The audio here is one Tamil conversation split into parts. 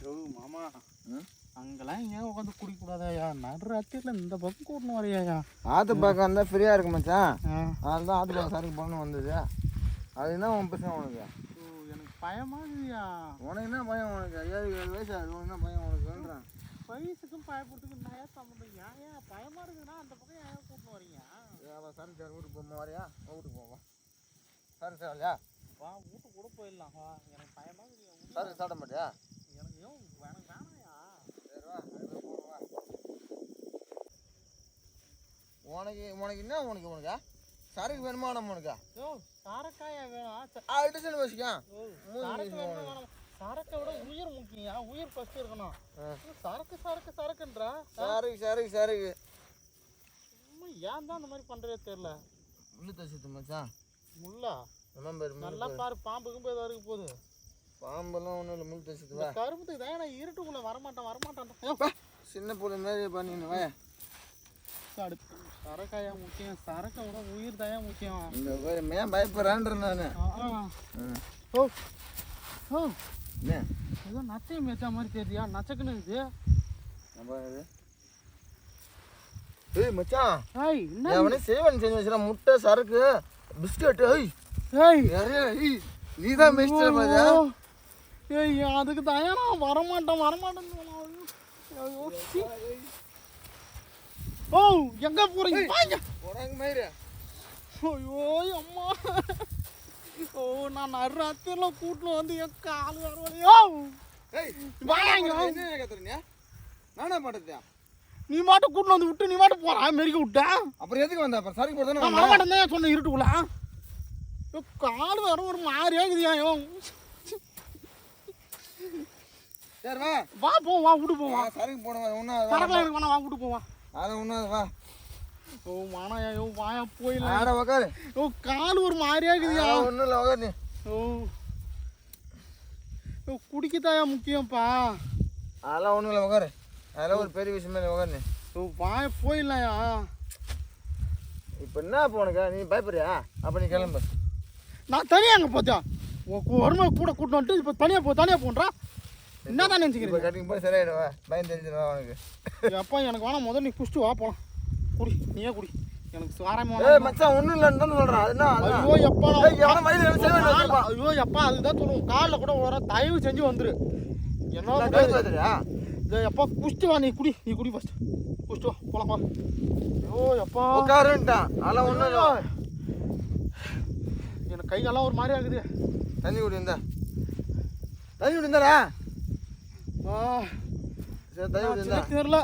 ஓ மாமா அங்கெல்லாம் ஏன் உட்காந்து குடிக்கூடாதாயா? நடுராத்திரில இந்த பக்கம் கூட்டணும் வரையாயா? ஆற்று பக்கம் இருந்தால் ஃப்ரீயாக இருக்கு மச்சான். அதுதான் ஆற்று பக்கம் சரக்கு போகணும்னு வந்தது. அதுதான் உன் பிரச்சனை உனக்கு. எனக்கு பயமா இல்லையா? உனக்கு என்ன பயம்? உனக்கு 7 வயசு அது உனக்கு என்ன பயம் உனக்குன்றான்? வயசுக்கும் பயப்படுறதுக்கு நிறையா சம்மந்தம். ஏன் பயமா இருக்குதுன்னா அந்த பக்கம் ஏன் கூட்டணும் வரீங்க? சரக்கு சார் வீட்டுக்கு போமா வரையா? வீட்டுக்கு போவோம். சரக்கு சார் இல்லையா? வா வீட்டுக்கு கூட போயிடலாம். வா எனக்கு பயமா இல்லையா? சரக்கு சாப்பிட மாட்டியா? எனக்கு வேணாயா? சரி வா போடுவா. உனக்கு என்ன உனக்கு சரக்கு வேணுமா உனக்கு? சரக்காயா வேணும்? அடிச்சுன்னு வச்சுக்கா. சரக்கை விட உயிர் முக்கியம். உயிர் ஃபர்ஸ்ட் இருக்கணும். சரக்குன்றா? சரக்கு ஏன் தான் அந்த மாதிரி பண்றதே தெரியல. முள்ளு தச்சுட்டு மச்சான். முள்ளா? நல்லா பாரு, பாம்பு கும்பு ஏதோ இருக்க போகுது. பாம்பெல்லாம் ஒன்றும் இல்லை, முள்ளு தச்சுட்டு வா. கரும்புக்கு தான் நான் இருட்டுக்குள்ள வரமாட்டேன். சின்ன பொண்ணு மாதிரி பண்ணின்னு வா. சரக்காயா முக்கியம். சரக்கை விட உயிர் தாயா முக்கியம். இந்த மேன் பயப்படுறான்றேன் நான். என்ன ஏதோ நச்சையும் மேய்ச்சா மாதிரி தெரியா? நச்சக்குன்னு இருக்குது. ஏய் மச்சான், என்ன அவனே சேவன் செஞ்சு வச்சுறான். முட்டை, சரக்கு, பிஸ்கட். நீ தான் மிஸ்டர் பாஜா. அதுக்கு தாயா நான் வரமாட்டேன். ஓ எங்க போறீங்க? ஐயோ அம்மா. ஓ நான் நடுராத்திரில கூட்டில் வந்து என் கால் வரவழையோ. நானா பண்றேன்? நீ மாட்டும் கூட்டில் வந்து விட்டு நீ மாட்டும் போறா மெரிக்க விட்ட. அப்புறம் எதுக்கு வந்த? அப்புறம் சரக்கு போட்டு நான் வரமாட்டேன் சொன்ன இருட்டுக்குள்ள. கால் வர ஒரு மாதிரியா இருக்குதியா? சரி வா வா போ, வா விட்டு போவா. சரக்கு போடுவா ஒன்னா. சரக்குலாம் எனக்கு வேணா, வா விட்டு போவா. அதை ஒன்னா வா. ஓ மானாயா, வாயா போயிடலாம். ஆட உக்காரு. கால் ஒரு மாதிரியா இருக்குதியா? ஒன்றும் இல்லை, உக்காரு நீ. குடிக்கத்தாயா முக்கியம்ப்பா. அதெல்லாம் ஒன்றும் இல்லை, உக்காரு. அதெல்லாம் ஒரு பெரிய விஷயமே இல்லை, உக்காரு நீ. வாய போயிடலாம்யா. இப்போ என்ன போனுக்கா? நீ பயப்படுறியா? அப்போ நீ கிளம்பு. நான் தனியாக அங்கே போத்தியா? வருமா கூட கூட்டு வந்துட்டு இப்போ தனியாக போன்றா? என்ன தான் நினச்சிக்கிறேன்? கட்டிங் போய் சரியாயிடுவா. பயம் தெரிஞ்சிடுவா உனக்கு. அப்பா எனக்கு வேணாம், முதல்ல நீ குடிச்சிட்டு வா போகலாம். குடி, நீயே குடி. எனக்கு சாரமாக. ஏய் மச்சான், ஒன்றும் இல்லைன்னு தான் சொல்கிறேன். அதுனா ஐயோ எப்பா, ஐயோ எப்பா அதுதான் சொல்லுவோம். காலில் கூட வர தயவு செஞ்சு வந்துரு. என்ன எப்பா குடிச்சிட்டு வா. நீ குடி ஃபஸ்ட்டு. குடிச்சிட்டு வா போலாம். வா. ஐயோ எப்பா உட்காருன்ட்டான். அதெல்லாம் ஒன்றும் இல்லை. எனக்கு கை காலம் ஒரு மாதிரி ஆகுது. தண்ணி குடிந்தா சரி. தண்ணி குடிந்தா தெரியல.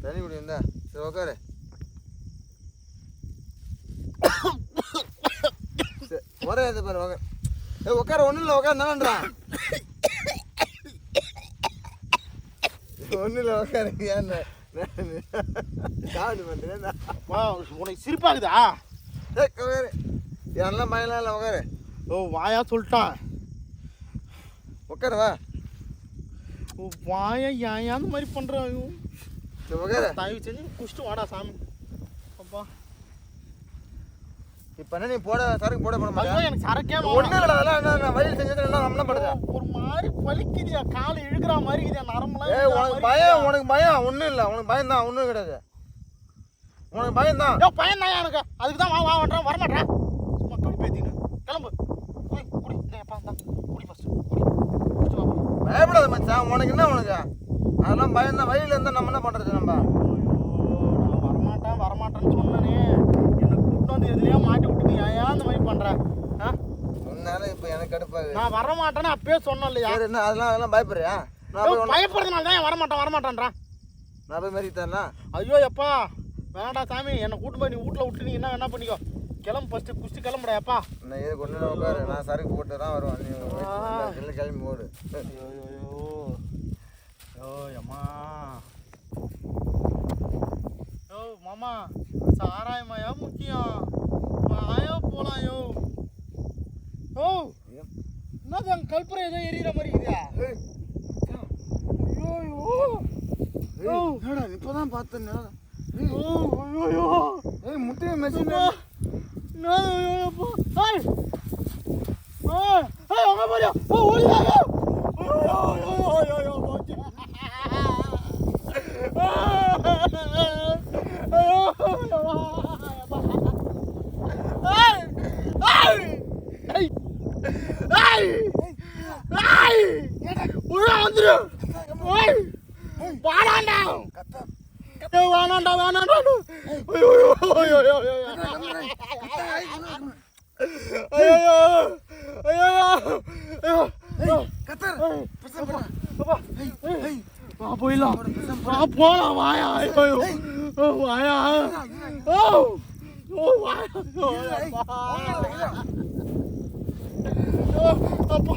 தண்ணி குடிந்தா சரி. உட்காரு. ஒரே இது பாரு. உட்கார. ஒன்றும் இல்லை, உட்காரு. தானேன்றான். ஒன்றும் இல்லை, உட்காரு. ஏன் காவடி பண்ணுறேன்? உனக்கு சிரிப்பாகுதா? உட்காரு. எல்லாம் பயலாம் இல்லை, உட்காரு. வாயா சொல்லிட்டான். உட்காரு வா. வாயா ஏன் அந்த மாதிரி பண்ணுறாங்க? உட்காரு. தயவு செஞ்சு குடிச்சிட்டு வாடா சாமி. அப்பா இப்போ என்ன நீ சரக்கு போட மாட்டேன். எனக்கு சரக்கே ஒன்றும் இல்லை. அதெல்லாம் என்ன வயல் செஞ்சது என்ன நம்மள பண்ணுது? ஒரு மாதிரி வலிக்குதியா, காலை இழுக்கிற மாதிரி இருக்குதியா, நரம்புலாம். உனக்கு பயம் ஒன்றும் இல்லை. உனக்கு பயம் தான், ஒன்றும் கிடையாது. உனக்கு பயம் தான். பயம் தான் எனக்கு. அதுக்கு தான் வா வர்றேன், வரமாட்டேன். சும்மா கடி பேத்தின்னு கிளம்பு. குடி எப்பா தான் குடி ஃபஸ்ட்டு. குடிச்சு வா. பயப்படாத மச்சான். உனக்கு என்ன உனக்கு? அதெல்லாம் பயம் தான். வயலில் இருந்தால் நம்ம என்ன பண்ணுறது? நம்ம நான் வரமாட்டேன்னு சொன்னனே. என்னை கூப்பிட்டு வந்து எதுலையா மாட்டி விட்டு நீ ஏன் அந்த மாதிரி பண்ணுற? முன்னால இப்போ எனக்கு கடுப்பாகுது. நான் வரமாட்டேன்னு அப்பயே சொன்னேன் இல்லையா? என்ன அதெல்லாம் பயப்படுறியா? பயப்படுறதுனால தான் வரமாட்டேன்றான். நான் போய் மாதிரி தரேன்னா? ஐயோ எப்பா வேண்டாம் சாமி. என்னை கூட்டு போய் நீ வீட்டில் விட்டு நீ என்ன பண்ணிக்கோ. கிளம்பு ஃபஸ்ட்டு. குடிச்சு கிளம்புடா எப்பா. நான் இது கொண்டு உட்காரு. நான் சரக்கு போட்டு தான் வருவேன். நீ கிளம்பி ஓடு. அம்மா மாமா சாராயமாயா முக்கியம். மாயா போலாம். என்னது அங்கே கல்புரை ஏதோ எரியிற மாதிரி இருக்குதா? இப்போதான் பார்த்தேன். முட்டையை மெஷின் அங்க பாரு. ஏய் உள்ள வந்துரு ஏய் வாடாண்டா ஏய் வாடாண்டா ஐயோ ஐயோ ஐயோ ஐயோ கத்தர் போயிடலாம் போலாம் வாயா ஐயோ வாயா ஓ அப்பா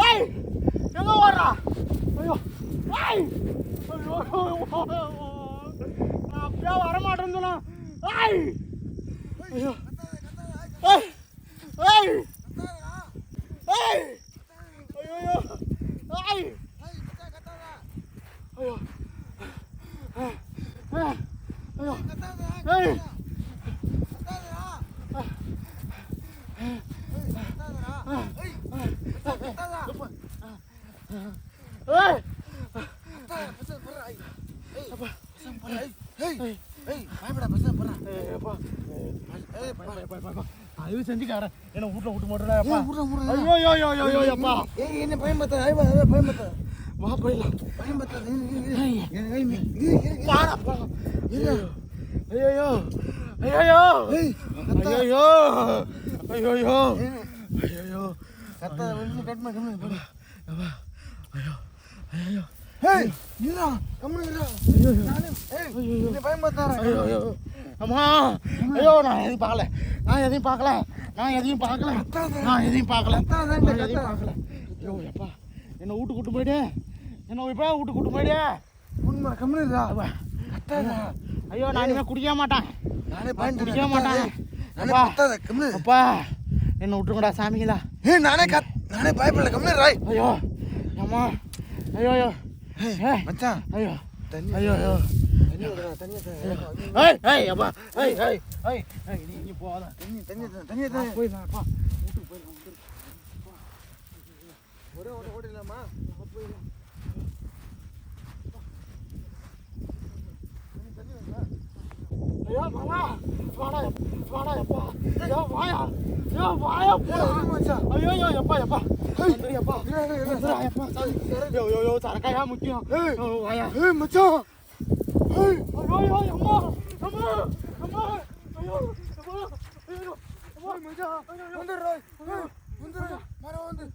ஏய் எங்க ஓடுறா ஐயோ ஏய் ஐயோ நான் அப்படியே வர மாட்டேன்னு சொன்னா ஏய் ஐயோ ஏய் ஏய் ஏய் ஐயோ ஏய் ஐயோ ஐயோ ஏய் தயவு செஞ்சுக்காரன் என்ன வீட்டுல விட்டு மாட்டேன் என்ன பயன்படுத்த பயன்படுத்த வா போயிடலாம் பயன்படுத்த ஐயோ ஐயோ ஐயோ ஐயோ ஐயோ கத்த கட்மா கம்மியா ஐயோ ஐயோ ஏய் நீரா கம்மியா என்ன பயன்படுத்தாரா ஐயோ அம்மா ஐயோ நான் எதையும் பார்க்கல ஐயோ எப்பா என்ன வீட்டு கூட்டு போயிடு என்ன எப்பா வீட்டு கூட்டு போயிடு உண்மை கம்மியா கத்தாதா ஐயோ நான் இனிமே குடிக்க மாட்டேன் நானே பயந்து குடிக்க மாட்டேன் நானே கத்தாத கம்மியா அப்பா என்ன விட்டுருங்கடா சாமிங்களா நானே பயப்படல கம்மியா ராய் ஐயோ அம்மா ஐயோ ஐயோ மச்சான் ஐயோ தண்ணி ஐயோ ஐயோ தண்ணி ஏய் ஏய் அப்பா ஏய் ஏய் ஏய் நீ போடா தண்ணி போயிடலாம்ப்பா வீட்டுக்கு போயிடலாம் ஒரே ஓடிடலாமா போயிடலாம் ஐயோ மாமா வாடா எப்பா ஐயோ வாயா போடா ஐயோ எப்பா எப்பா ஐயோ சரக்காயா முக்கியம் வாயா மச்சான் ஐயோ அம்மா ஐயோ மச்சான் வந்துடுறா மரம் வந்து